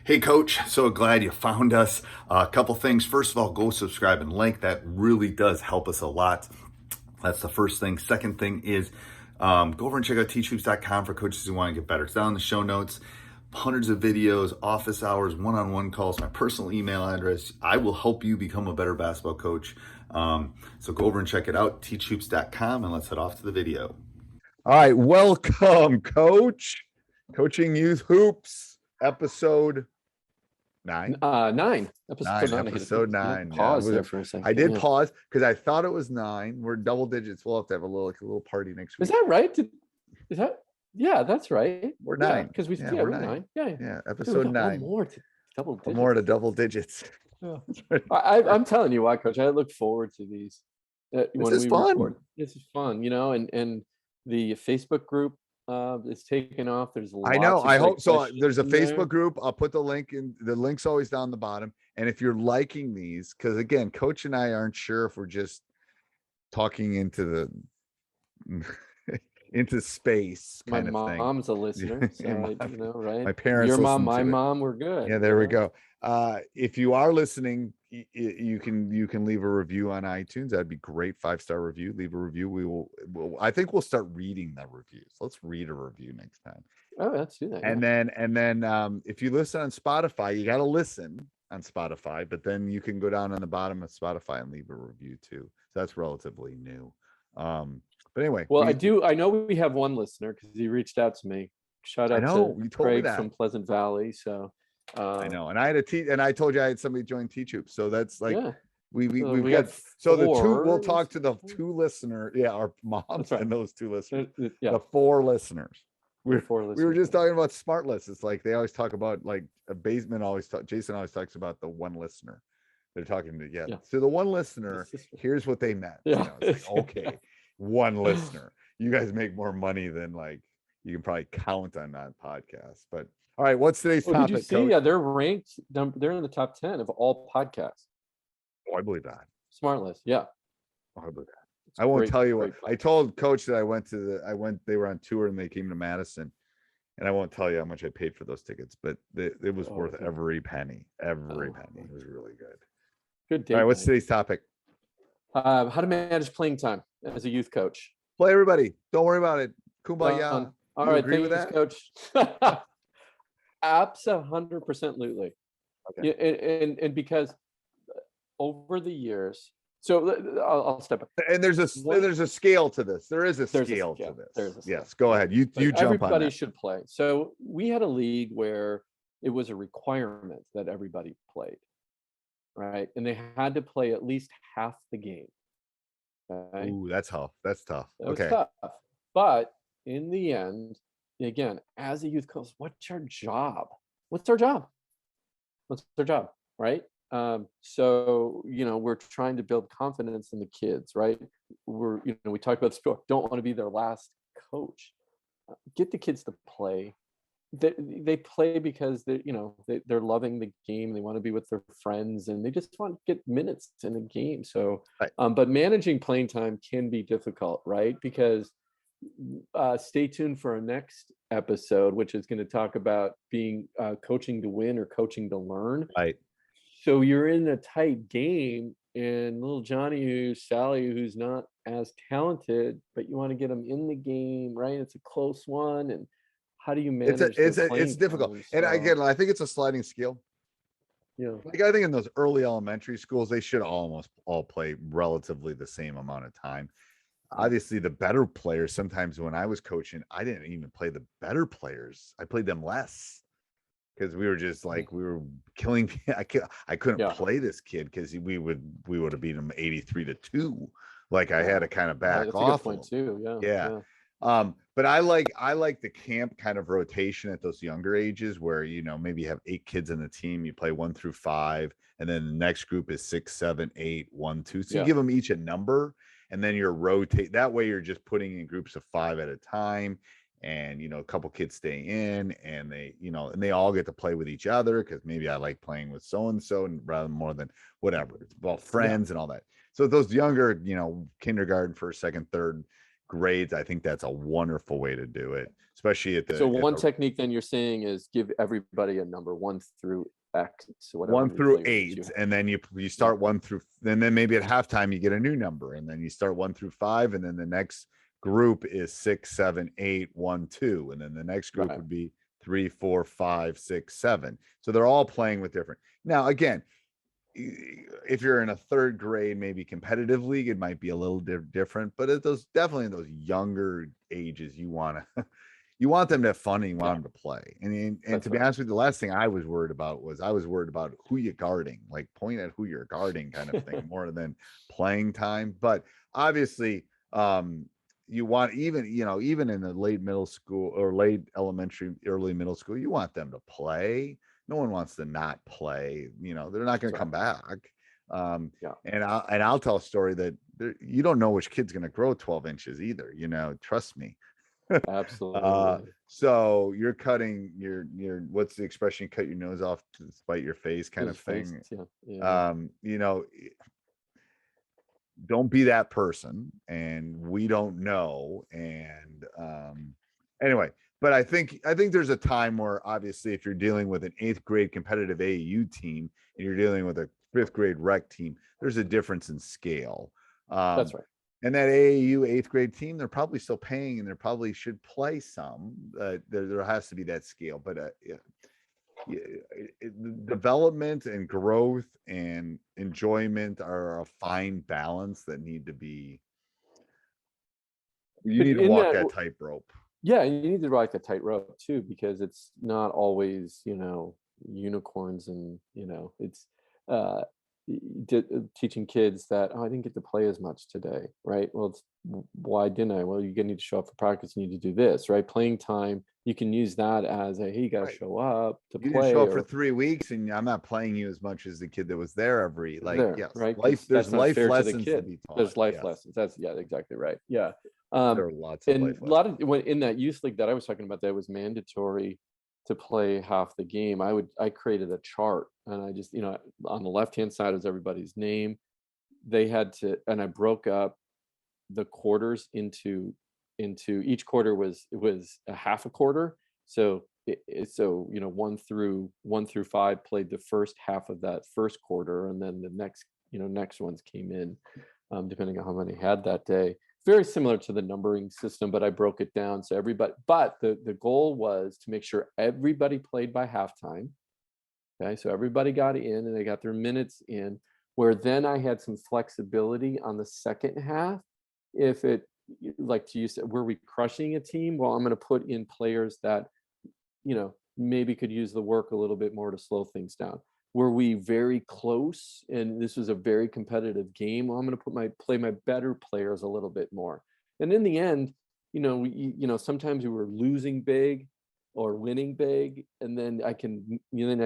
Hey, Coach, so glad you found us. A couple things. First of all, go subscribe and like. That really does help us a lot. That's the first thing. Second thing is go over and check out teachhoops.com for coaches who want to get better. It's down in the show notes. Hundreds of videos, office hours, one-on-one calls, my personal email address. I will help you become a better basketball coach. So go over and check it out, teachhoops.com, and let's head off to the video. All right, welcome, Coach. Coaching Youth Hoops, episode 9. Episode 9. Pause there for a second. I did pause because I thought it was 9. We're double digits. We'll have to have a little party next week. Is that right? Is that? Yeah, that's right. We're 9 because we're 9. Yeah, episode 9. More to double digits. More to double digits. Yeah. I'm telling you why, Coach. I look forward to these. This is fun. This is fun, and the Facebook group is taking off. There's I know. I hope so. There's a Facebook group. I'll put the link in. The link's always down the bottom. And if you're liking these, because again, Coach and I aren't sure if we're just talking into the into space kind of thing. My mom's a listener, so right? My parents, your mom, my mom, we're good. Yeah, there we go. If you are listening, you can leave a review on iTunes. That'd be great. 5-star review. Leave a review. I think we'll start reading the reviews. Let's read a review next time. Oh, let's do that. And then if you listen on Spotify, you got to listen on Spotify, but then you can go down on the bottom of Spotify and leave a review too. So that's relatively new. But anyway, I know we have one listener because he reached out to me. Shout out to Craig from Pleasant Valley. So I know, and I had I told you I had somebody join Teach Hoops. So that's like we've got the two. We'll talk to the 2 listeners. Yeah, our moms and those 2 listeners. The 4 listeners. We were just talking about smart lists. It's like they always talk about like a basement. Jason always talks about the 1 listener. They're talking to So the 1 listener. Here's what they meant. Yeah. It's like, okay, 1 listener. You guys make more money than like you can probably count on that podcast. But all right, what's today's topic? Did you see? Coach? Yeah, they're ranked. They're in the top 10 of all podcasts. Oh, I believe that. Smart list. Yeah. Oh, I believe that. I won't tell you what I told Coach that they were on tour and they came to Madison, and I won't tell you how much I paid for those tickets, but it was worth every penny. Every penny. It was really good. Good day. All right, what's today's topic? How to manage playing time as a youth coach. Play, everybody. Don't worry about it. Kumbaya. All right, agree with that, Coach? Absolutely. Okay. And because over the years. So I'll step back. And there's a scale to this. There is a scale to this. Yes, go ahead. You jump on that. Everybody should play. So we had a league where it was a requirement that everybody played, right? And they had to play at least half the game. Okay? Ooh, that's tough. That's tough. Okay. Tough. But in the end, again, as a youth coach, what's our job? What's our job, right? So we're trying to build confidence in the kids, right? We talk about sport. Don't want to be their last coach. Get the kids to play. They play because they're loving the game. They want to be with their friends, and they just want to get minutes in the game. So, but managing playing time can be difficult, right? Because stay tuned for our next episode, which is going to talk about being coaching to win or coaching to learn. Right. So you're in a tight game, and little Johnny Sally, who's not as talented, but you want to get him in the game, right? It's a close one, and how do you manage? It's difficult, and again, I think it's a sliding scale. Yeah, like I think in those early elementary schools, they should almost all play relatively the same amount of time. Obviously, the better players. Sometimes when I was coaching, I didn't even play the better players. I played them less. Because we were just like we were killing. I couldn't play this kid because we would have beat him 83-2. Like I had to kind of back off. That's a good point too. Yeah. But I like the camp kind of rotation at those younger ages where maybe you have 8 kids in the team. You play 1 through 5, and then the next group is 6, 7, 8, 1, 2. So you give them each a number, and then you're rotate. That way, you're just putting in groups of 5 at a time. And a couple kids stay in, and they all get to play with each other because maybe I like playing with so and so, and rather more than whatever. It's about friends and all that. So those younger, kindergarten, first, second, third grades, I think that's a wonderful way to do it, especially at So the one technique then you're saying is give everybody a number 1 through X, so whatever 1 many through players 8, you have. and then you start 1 through, and then maybe at halftime you get a new number, and then you start 1 through 5, and then the next group is 6, 7, 8, 1, 2, and then the next group Right. would be 3, 4, 5, 6, 7. So they're all playing with different. Now, again, if you're in a third grade, maybe competitive league, it might be a little different, but at those, definitely in those younger ages, you want to you want them to have fun and you want them to play. And That's to be right. honest with you, the last thing I was worried about who you're guarding, like point at who you're guarding kind of thing, more than playing time. But obviously, you want, even in the late middle school or late elementary, early middle school, you want them to play. No one wants to not play. They're not going to come back. Yeah. And I'll tell a story that you don't know which kid's going to grow 12 inches either. Trust me. Absolutely. So you're cutting your what's the expression? Cut your nose off to spite your face, kind of thing. Yeah. Don't be that person, and we don't know. And anyway, but I think there's a time where, obviously, if you're dealing with an 8th grade competitive AAU team and you're dealing with a 5th grade rec team, there's a difference in scale. That's right. And that AAU 8th grade team, they're probably still paying, and they probably should play some. There has to be that scale, but development and growth and enjoyment are a fine balance that need to be. You need to walk that tightrope. Yeah, you need to walk the tightrope too, because it's not always, unicorns, and it's teaching kids that, oh, I didn't get to play as much today, right? Well, why didn't I? Well, you need to show up for practice. You need to do this, right? Playing time. You can use that as a, hey, you got to show up to You play. didn't show up for 3 weeks, and I'm not playing you as much as the kid that was there yes, right? life. There's life lessons to be taught. There's life lessons. That's exactly right. Yeah. There are lots of life lessons. In that youth league that I was talking about, that was mandatory to play half the game. I created a chart, and I just, on the left-hand side is everybody's name. They had to, and I broke up the quarters into each quarter was a half a quarter. So 1 through 5 played the first half of that first quarter, and then the next ones came in, depending on how many had that day. Very similar to the numbering system, but I broke it down so everybody. But the goal was to make sure everybody played by halftime. Okay, so everybody got in and they got their minutes in. Where then I had some flexibility on the second half. If it, like you said, were we crushing a team? Well, I'm going to put in players that, maybe could use the work a little bit more to slow things down. Were we very close and this was a very competitive game? Well, I'm going to play my better players a little bit more. And in the end, sometimes we were losing big or winning big, and then I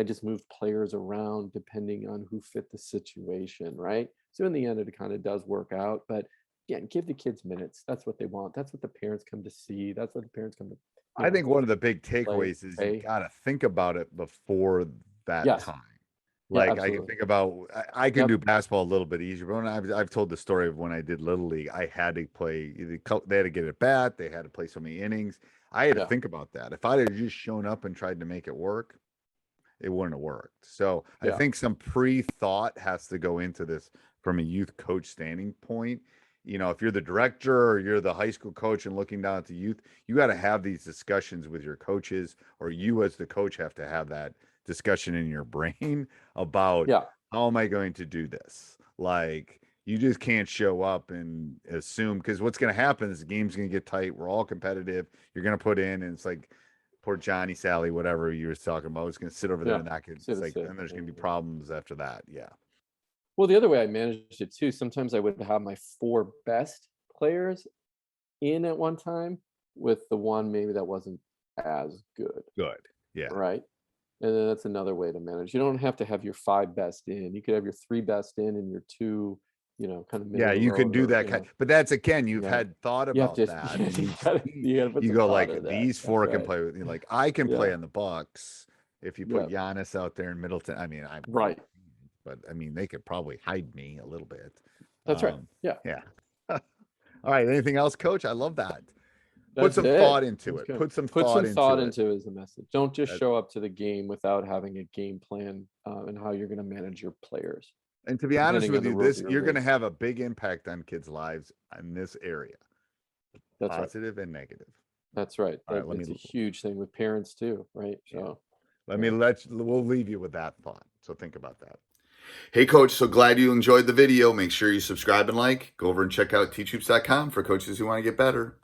just moved players around depending on who fit the situation, right? So in the end, it kind of does work out. But again, give the kids minutes. That's what they want. That's what the parents come to see. That's what the parents come to. I think one of the big takeaways is you got to think about it before that time. Like, I can think about, I can do basketball a little bit easier, but when I've told the story of when I did Little League, I had to play, they had to get at bat, they had to play so many innings. I had to think about that. If I had just shown up and tried to make it work, it wouldn't have worked. So I think some pre-thought has to go into this from a youth coach standing point. If you're the director or you're the high school coach and looking down at the youth, you got to have these discussions with your coaches, or you as the coach have to have that discussion in your brain about how am I going to do this? Like, you just can't show up and assume, because what's going to happen is the game's going to get tight. We're all competitive. You're going to put in, and it's like poor Johnny, Sally, whatever you were talking about, is going to sit over there and not get, it's like, then there's going to be problems after that. Yeah. Well, the other way I managed it too, sometimes I would have my 4 best players in at one time with the one maybe that wasn't as good. Yeah. Right. And then that's another way to manage. You don't have to have your 5 best in. You could have your 3 best in and your 2, kind of. Yeah, you can do that. But that's, again, you've had thought about that. You go like, these 4 can play with me. Like, I can play on the Bucks if you put Giannis out there in Middleton. I mean, right. But I mean, they could probably hide me a little bit. That's right. Yeah. Yeah. All right. Anything else, Coach? I love that. Put That's some it. thought into That's it. good. Put some Put some thought it. into it as a message. Don't just That- show up to the game without having a game plan and how you're going to manage your players. And to be honest Depending with on the you, rules this of you're your going to league. have a big impact on kids' lives in this area, That's right. positive and negative. That's right. All right, It's a huge thing with parents too, right? So we'll leave you with that thought. So think about that. Hey, Coach, so glad you enjoyed the video. Make sure you subscribe and like. Go over and check out teachhoops.com for coaches who want to get better.